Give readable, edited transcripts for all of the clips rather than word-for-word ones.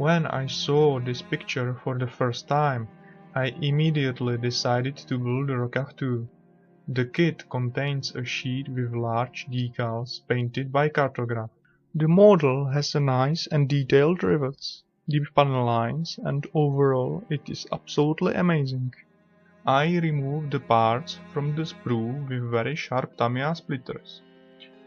When I saw this picture for the first time, I immediately decided to build the ROKAF too. The kit contains a sheet with large decals painted by cartograph. The model has a nice and detailed rivets, deep panel lines, and overall it is absolutely amazing. I removed the parts from the sprue with very sharp Tamiya splitters.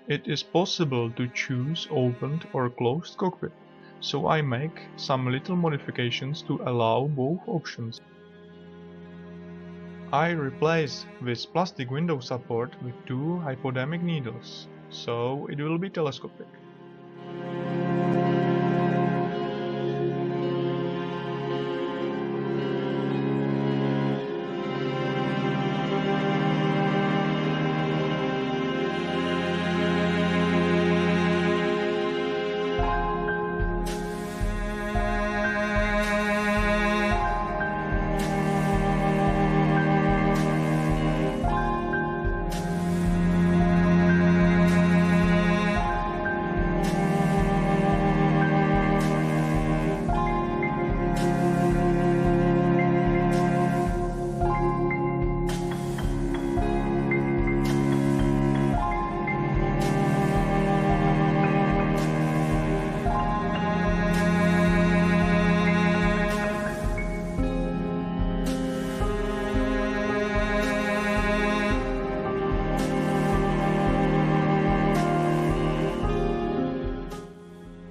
It is possible to choose opened or closed cockpit, so I make some little modifications to allow both options. I replace this plastic window support with two hypodermic needles, so it will be telescopic.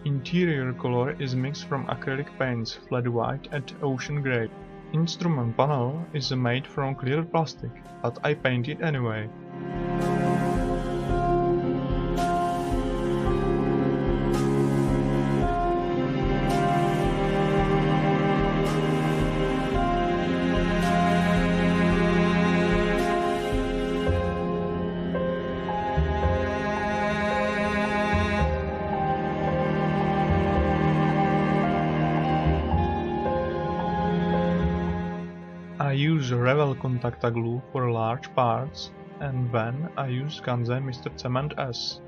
Interior color is mixed from acrylic paints, flat white and ocean grey. Instrument panel is made from clear plastic, but I paint it anyway. I use Revel Contacta glue for large parts, and then I use Kanze Mr. Cement S.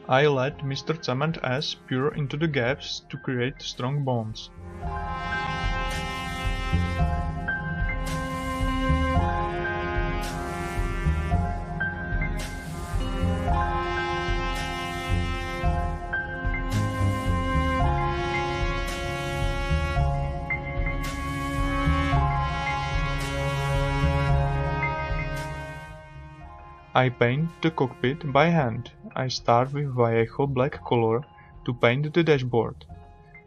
I let Mr. Cement S pour into the gaps to create strong bonds. I paint the cockpit by hand. I start with Vallejo black color to paint the dashboard.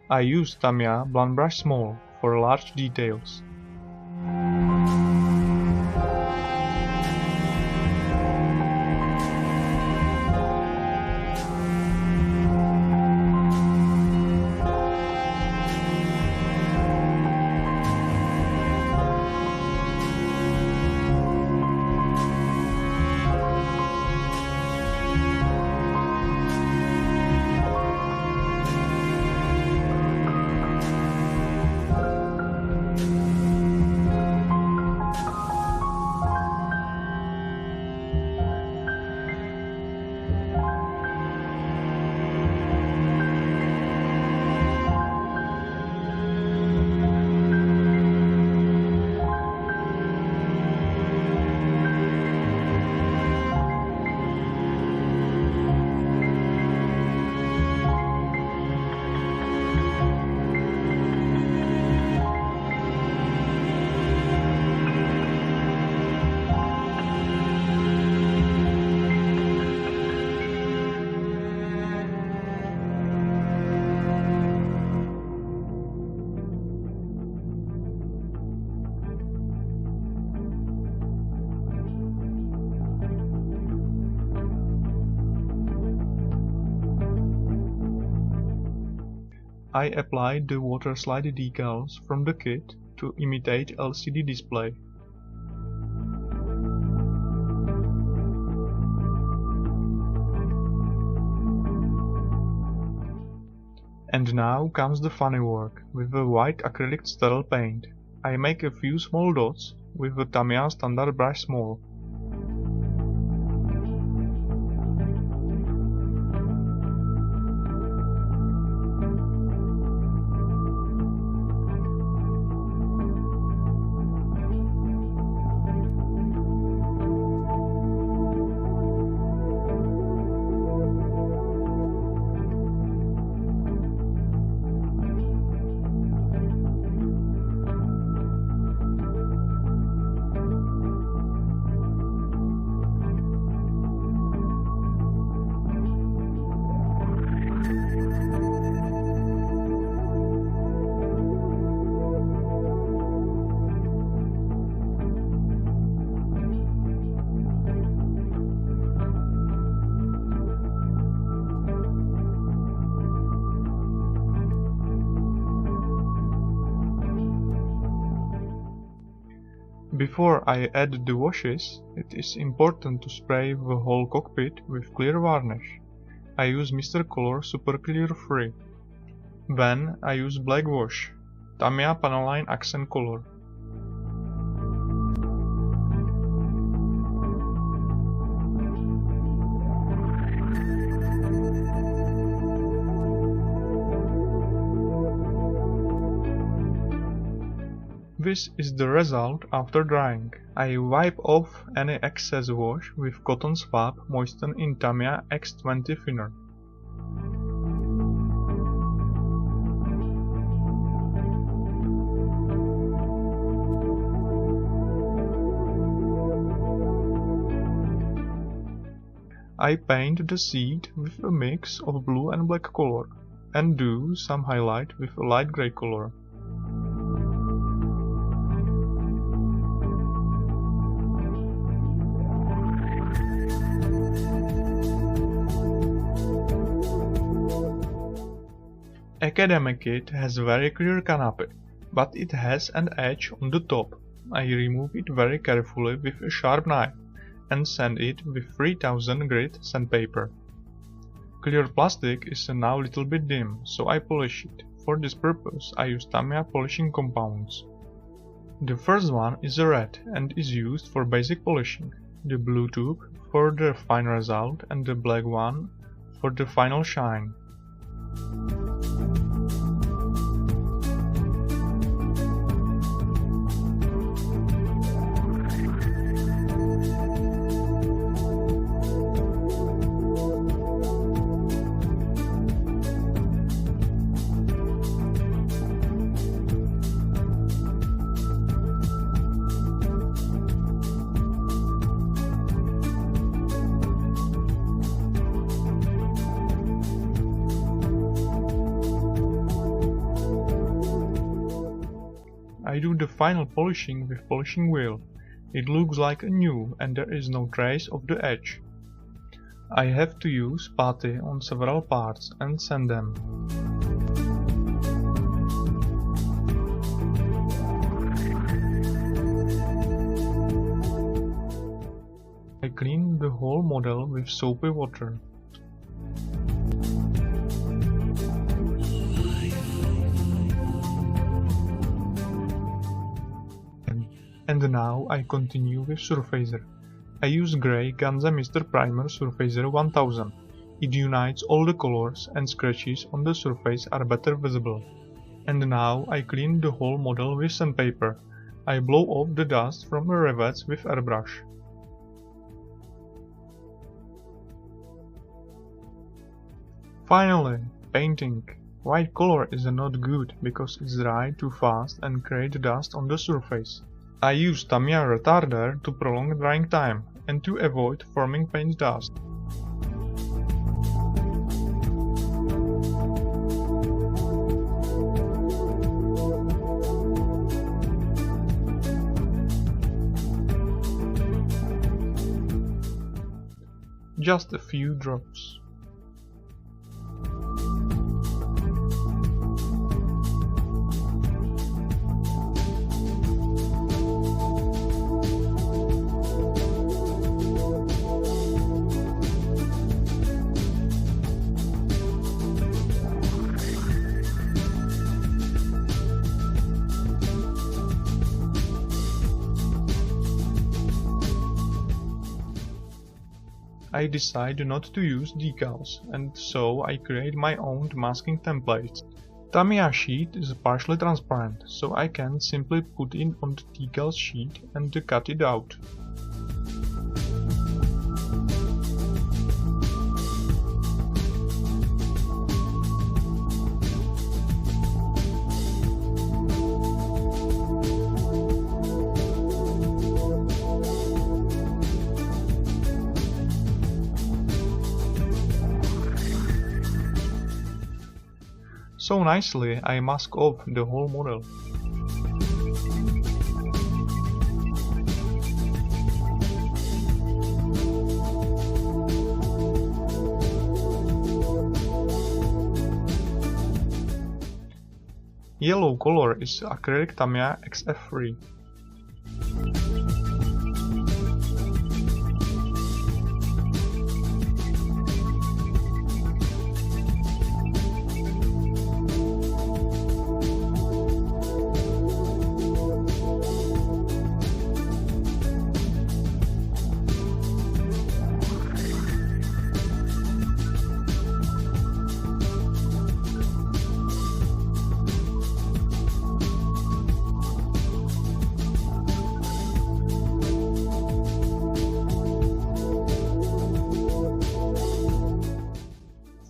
I use Tamiya Blunt Brush Small for large details. I applied the water slide decals from the kit to imitate LCD display. And now comes the funny work, with the white acrylic sterile paint. I make a few small dots with the Tamiya standard brush small. Before I add the washes, it is important to spray the whole cockpit with clear varnish. I use Mr. Color Super Clear Free. Then I use black wash, Tamiya Panaline Accent Color. This is the result after drying. I wipe off any excess wash with cotton swab moistened in Tamiya X20 thinner. I paint the seat with a mix of blue and black color, and do some highlight with a light grey color. Academy kit has very clear canopy, but it has an edge on the top. I remove it very carefully with a sharp knife and sand it with 3000 grit sandpaper. Clear plastic is now little bit dim, so I polish it. For this purpose I use Tamiya polishing compounds. The first one is a red and is used for basic polishing, the blue tube for the fine result and the black one for the final shine. I do the final polishing with polishing wheel. It looks like new and there is no trace of the edge. I have to use putty on several parts and sand them. I clean the whole model with soapy water. And now I continue with Surfacer. I use grey Ganza Mr. Primer Surfacer 1000. It unites all the colors and scratches on the surface are better visible. And now I clean the whole model with sandpaper. I blow off the dust from the rivets with airbrush. Finally, painting. White color is not good because it's dry too fast and create dust on the surface. I use Tamiya retarder to prolong drying time and to avoid forming paint dust. Just a few drops. I decide not to use decals, and so I create my own masking templates. Tamiya sheet is partially transparent, so I can simply put it on the decal sheet and cut it out. So nicely I mask off the whole model. Yellow color is acrylic Tamiya XF3.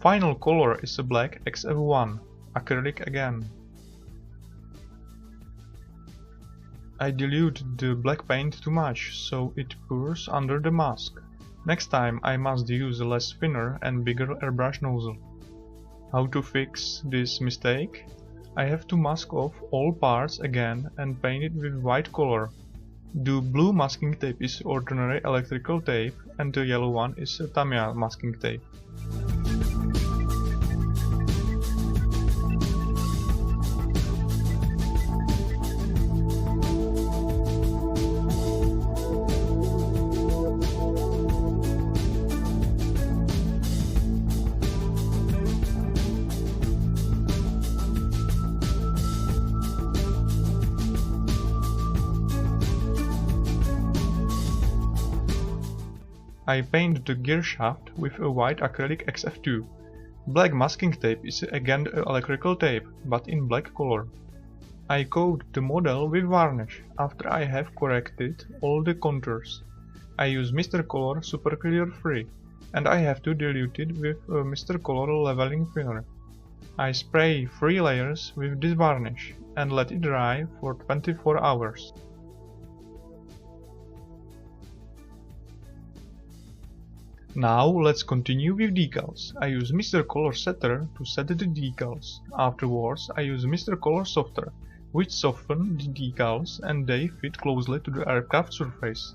Final color is a black XF1, acrylic again. I dilute the black paint too much, so it pours under the mask. Next time I must use a less thinner and bigger airbrush nozzle. How to fix this mistake? I have to mask off all parts again and paint it with white color. The blue masking tape is ordinary electrical tape and the yellow one is a Tamiya masking tape. I paint the gear shaft with a white acrylic XF2. Black masking tape is again electrical tape, but in black color. I coat the model with varnish after I have corrected all the contours. I use Mr. Color Super Clear 3, and I have to dilute it with a Mr. Color leveling thinner. I spray 3 layers with this varnish and let it dry for 24 hours. Now let's continue with decals. I use Mr. Color Setter to set the decals. Afterwards I use Mr. Color Softer, which soften the decals and they fit closely to the aircraft surface.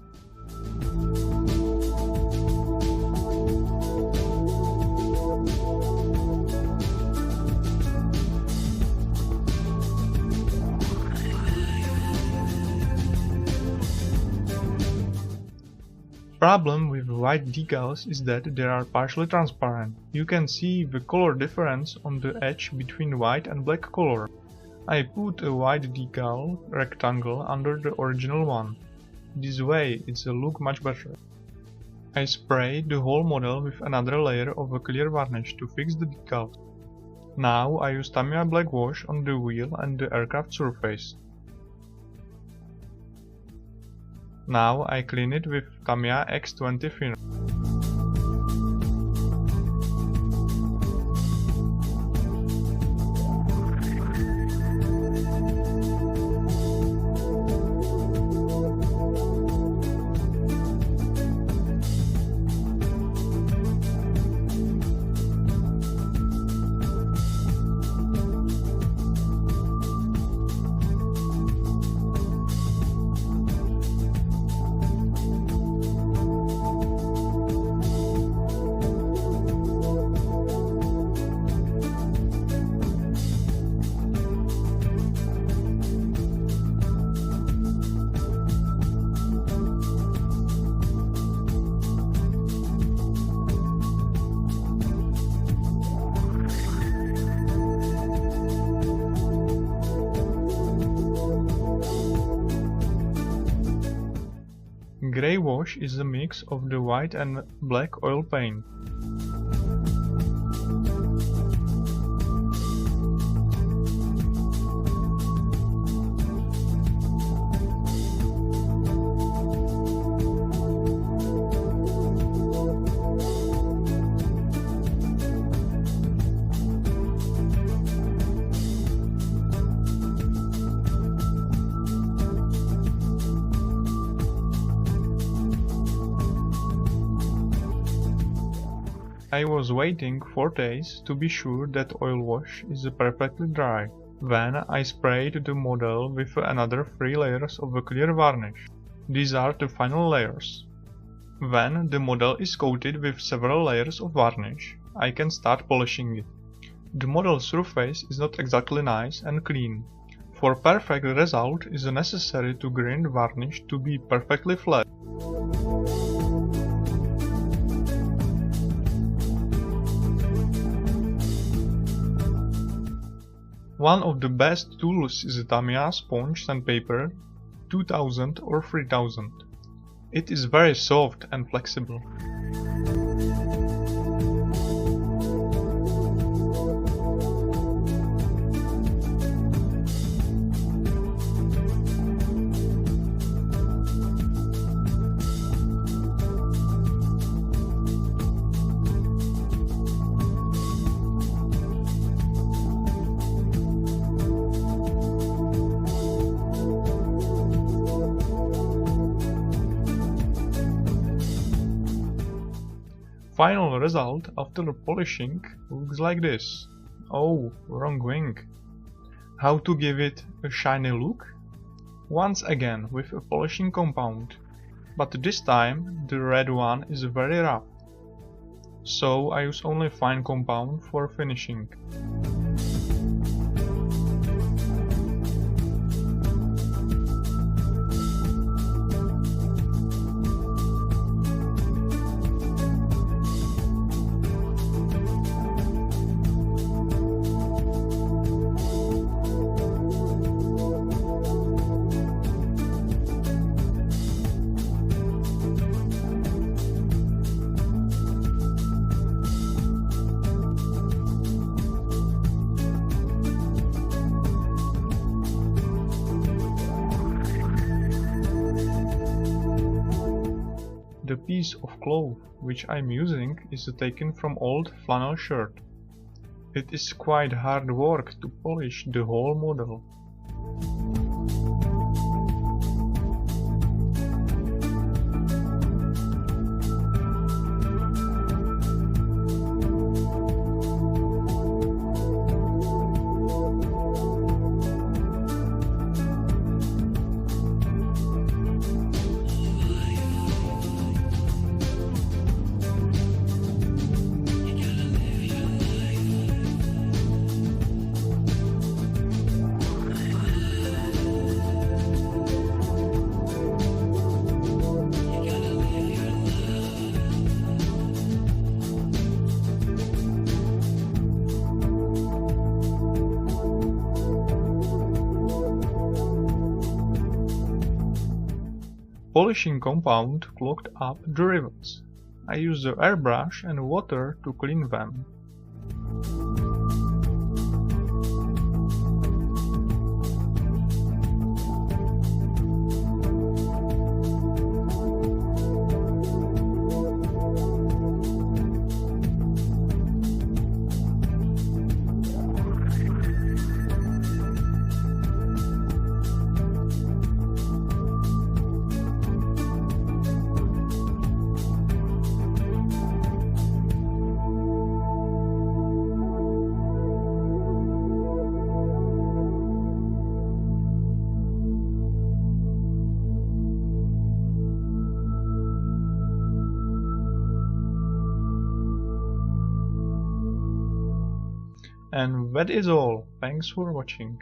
Problem with white decals is that they are partially transparent. You can see the color difference on the edge between white and black color. I put a white decal rectangle under the original one. This way it's look much better. I spray the whole model with another layer of a clear varnish to fix the decals. Now I use Tamiya black wash on the wheel and the aircraft surface. Now I clean it with Tamiya X20 thinner. Grey wash is a mix of the white and black oil paint. I was waiting 4 days to be sure that oil wash is perfectly dry. Then I sprayed the model with another 3 layers of a clear varnish. These are the final layers. When the model is coated with several layers of varnish, I can start polishing it. The model surface is not exactly nice and clean. For perfect result, it is necessary to grind varnish to be perfectly flat. One of the best tools is a Tamiya sponge sandpaper 2000 or 3000. It is very soft and flexible. Final result after polishing looks like this. Oh, wrong wing. How to give it a shiny look? Once again with a polishing compound, but this time the red one is very rough. So I use only fine compound for finishing. The piece of cloth which I'm using is taken from old flannel shirt. It is quite hard work to polish the whole model. Polishing compound clogged up the rivets. I use the airbrush and water to clean them. And that is all. Thanks for watching.